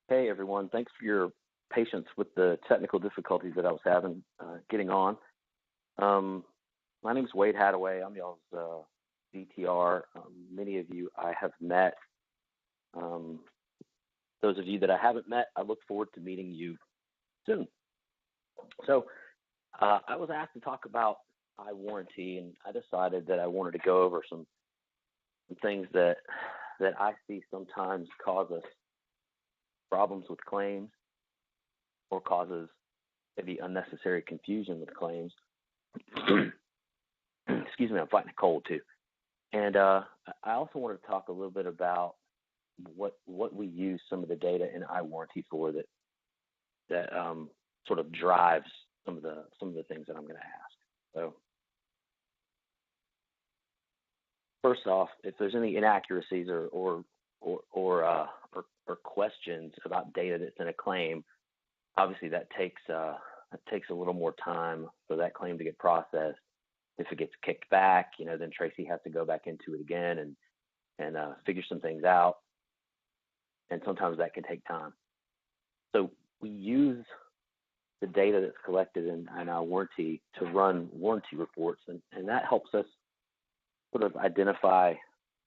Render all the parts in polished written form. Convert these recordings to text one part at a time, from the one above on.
Hey everyone, thanks for your patience with the technical difficulties that I was having getting on. Um, my name is Wade Hadaway. I'm y'all's DTR. Many of you I have met. Um, those of you that I haven't met, I look forward to meeting you soon. So I was asked to talk about warranty, and I decided that I wanted to go over some things that I see sometimes cause us problems with claims or causes maybe unnecessary confusion with claims. Excuse me, I'm fighting a cold too. And I also want to talk a little bit about what we use some of the data in iWarranty for that sort of drives some of the things that I'm going to ask. So first off, if there's any inaccuracies or questions about data that's in a claim, obviously that takes a little more time for that claim to get processed. If it gets kicked back, then Tracy has to go back into it again and figure some things out, and sometimes that can take time. So we use the data that's collected in our warranty to run warranty reports, and that helps us sort of identify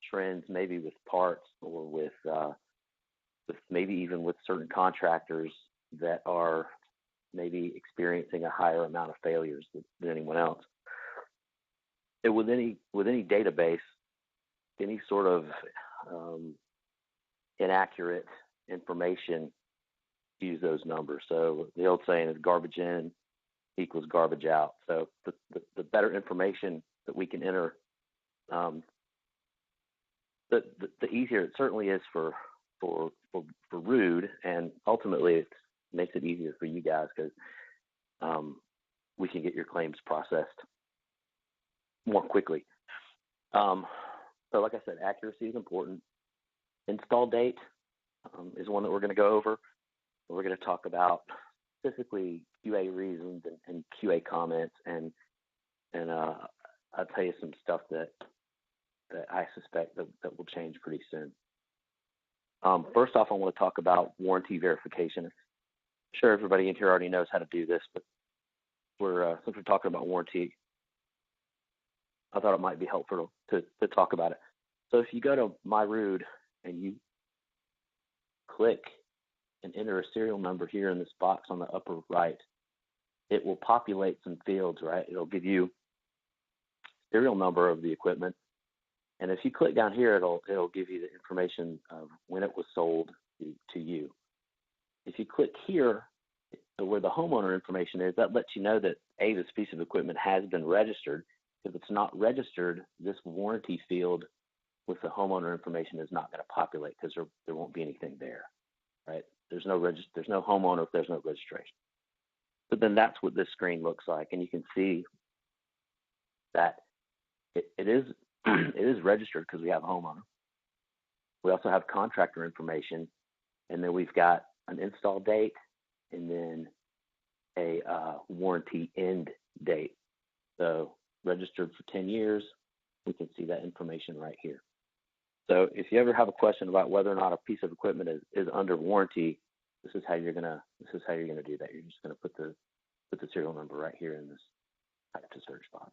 trends, maybe with parts or with maybe even with certain contractors that are maybe experiencing a higher amount of failures than anyone else. And with any database, any sort of inaccurate information, use those numbers. So the old saying is garbage in equals garbage out. So the better information that we can enter, the easier it certainly is for Ruud, and ultimately it makes it easier for you guys because we can get your claims processed more quickly. So like I said, accuracy is important. Install date is one that we're going to go over. We're going to talk about specifically QA reasons and QA comments, and I'll tell you some stuff that I suspect that will change pretty soon. First off, I want to talk about warranty verification. I'm sure everybody in here already knows how to do this, but since we're talking about warranty, I thought it might be helpful to talk about it. So if you go to My Ruud and you click and enter a serial number here in this box on the upper right, it will populate some fields, right? It'll give you serial number of the equipment. And if you click down here, it'll give you the information of when it was sold to you. If you click here, where the homeowner information is, that lets you know that this piece of equipment has been registered. If it's not registered, this warranty field with the homeowner information is not going to populate because there won't be anything there, right? There's no homeowner if there's no registration. So then that's what this screen looks like, and you can see that it is it is registered because we have a homeowner. We also have contractor information, and then we've got an install date and then a warranty end date. So registered for 10 years, we can see that information right here. So if you ever have a question about whether or not a piece of equipment is under warranty, this is how you're gonna do that. You're just gonna put the serial number right here in this type to search box.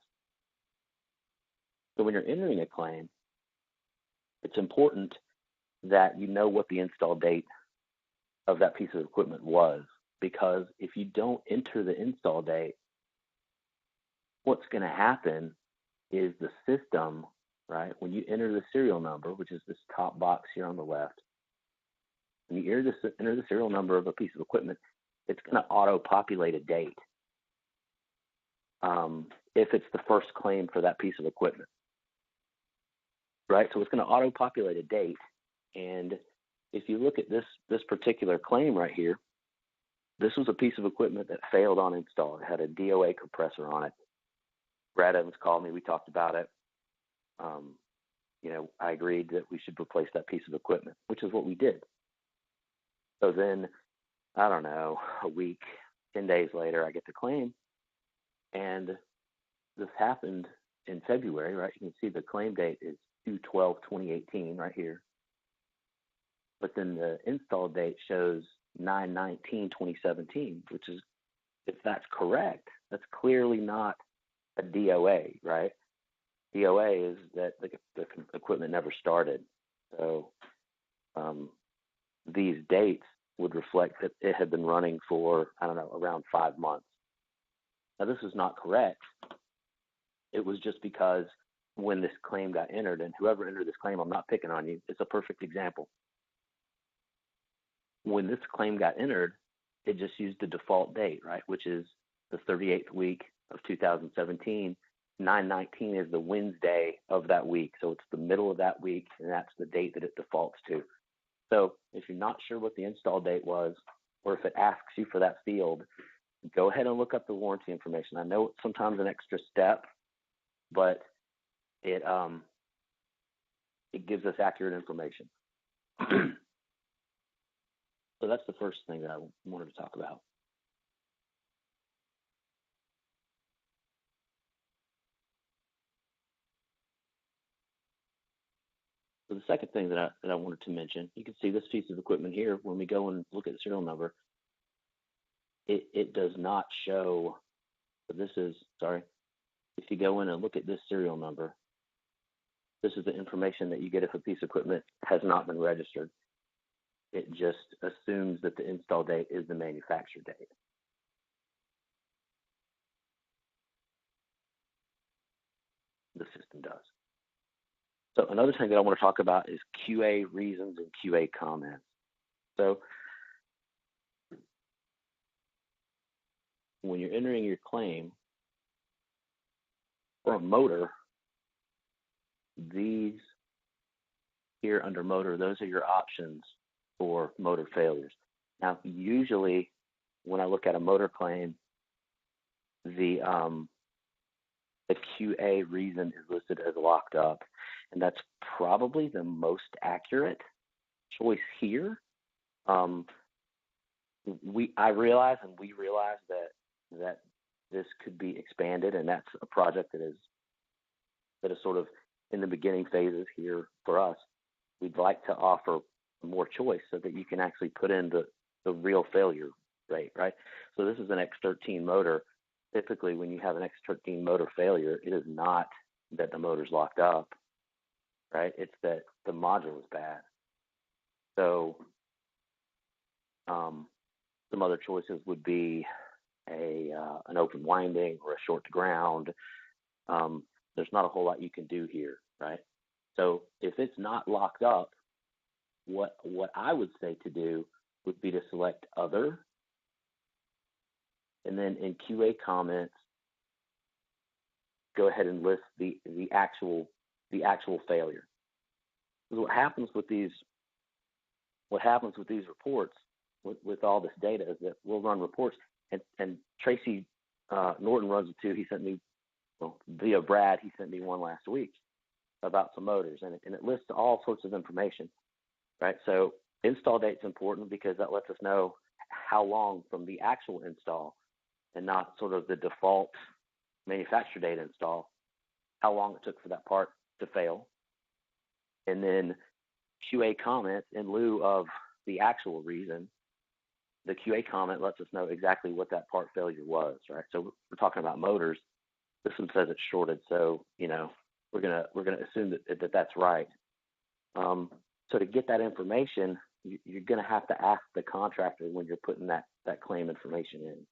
So when you're entering a claim, it's important that you know what the install date of that piece of equipment was, because if you don't enter the install date, what's going to happen is the system, right, when you enter the serial number, which is this top box here on the left, when you enter the serial number of a piece of equipment, it's going to auto-populate a date if it's the first claim for that piece of equipment, right? So it's going to auto-populate a date, and if you look at this particular claim right here, this was a piece of equipment that failed on install. It had a DOA compressor on it. Brad Evans called me. We talked about it. I agreed that we should replace that piece of equipment, which is what we did. So then, I don't know, a week, 10 days later, I get the claim, and this happened in February, right? You can see the claim date is 2/12/2018 right here. but then the install date shows 9/19/2017, which is, if that's correct, that's clearly not a DOA, right? DOA is that the equipment never started. So these dates would reflect that it had been running for, I don't know, around 5 months. Now, this is not correct. It was just because when this claim got entered, and whoever entered this claim, I'm not picking on you, it's a perfect example. When this claim got entered, it just used the default date, right, which is the 38th week of 2017. 9/19 is the Wednesday of that week, so it's the middle of that week, and that's the date that it defaults to. So if you're not sure what the install date was, or if it asks you for that field, go ahead and look up the warranty information. I know it's sometimes an extra step, but it gives us accurate information. So that's the first thing that I wanted to talk about. So the second thing that I wanted to mention, you can see this piece of equipment here. When we go and look at the serial number, it does not show. But this is, sorry, if you go in and look at this serial number, this is the information that you get if a piece of equipment has not been registered. It just assumes that the install date is the manufacture date. The system does. So another thing that I want to talk about is QA reasons and QA comments. So when you're entering your claim for a motor, these here under motor, those are your options for motor failures. Now, usually when I look at a motor claim, the QA reason is listed as locked up, and that's probably the most accurate choice here. We realize that this could be expanded, and that's a project that is sort of in the beginning phases here for us. We'd like to offer more choice so that you can actually put in the real failure rate, right? So this is an X13 motor. Typically, when you have an X13 motor failure, it is not that the motor's locked up, right? It's that the module is bad. So some other choices would be an open winding or a short to ground. There's not a whole lot you can do here, right? So if it's not locked up, what I would say to do would be to select other, and then in QA comments, go ahead and list the actual failure. Because what happens with these reports with all this data is that we'll run reports, and Tracy Norton runs it too. He sent me, via Brad, he sent me one last week about some motors, and it lists all sorts of information, right? So install date's important because that lets us know how long from the actual install, and not sort of the default manufacturer date install, how long it took for that part to fail. And then QA comments, in lieu of the actual reason, the QA comment lets us know exactly what that part failure was, right? So we're talking about motors. This one says it's shorted, so we're gonna assume that that's right. So to get that information, you're gonna have to ask the contractor when you're putting that claim information in,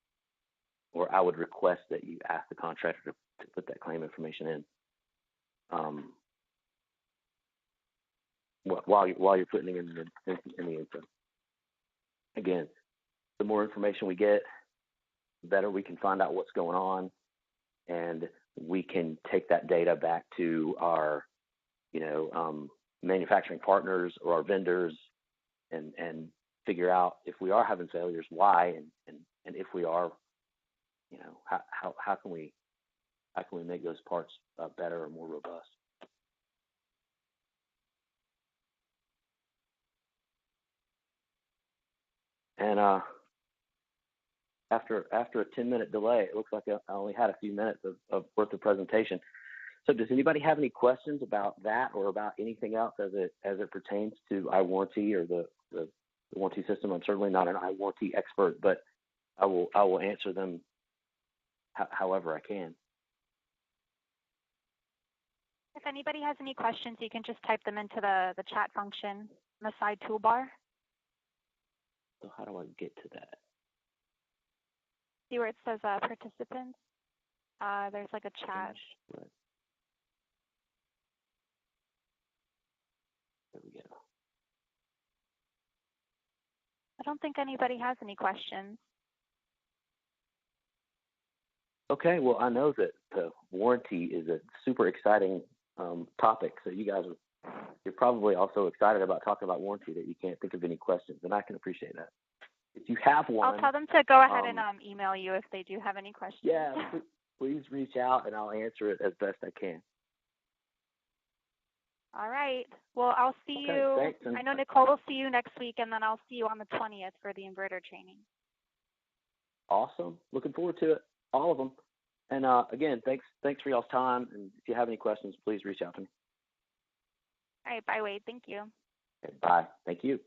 or I would request that you ask the contractor to put that claim information in while you're putting it in the info. Again, the more information we get, the better we can find out what's going on, and we can take that data back to our manufacturing partners or our vendors and figure out if we are having failures, why, and if we are, how can we make those parts better or more robust. And after a 10-minute delay, it looks like I only had a few minutes of worth of presentation. So does anybody have any questions about that or about anything else as it pertains to iWarranty or the warranty system? I'm certainly not an iWarranty expert, but I will answer them however I can. If anybody has any questions, you can just type them into the chat function on the side toolbar. So how do I get to that? See where it says participants? There's like a chat. Right. There we go. I don't think anybody has any questions. Okay, well, I know that the warranty is a super exciting topic, so you're probably also excited about talking about warranty that you can't think of any questions, and I can appreciate that. If you have one, I'll tell them to go ahead and email you if they do have any questions. Yeah, please reach out, and I'll answer it as best I can. All right. Well, I'll see you. Thanks. I know Nicole will see you next week, and then I'll see you on the 20th for the inverter training. Awesome. Looking forward to it. All of them. And again, thanks for y'all's time. And if you have any questions, please reach out to me. All right. Bye, Wade. Thank you. Okay, bye. Thank you.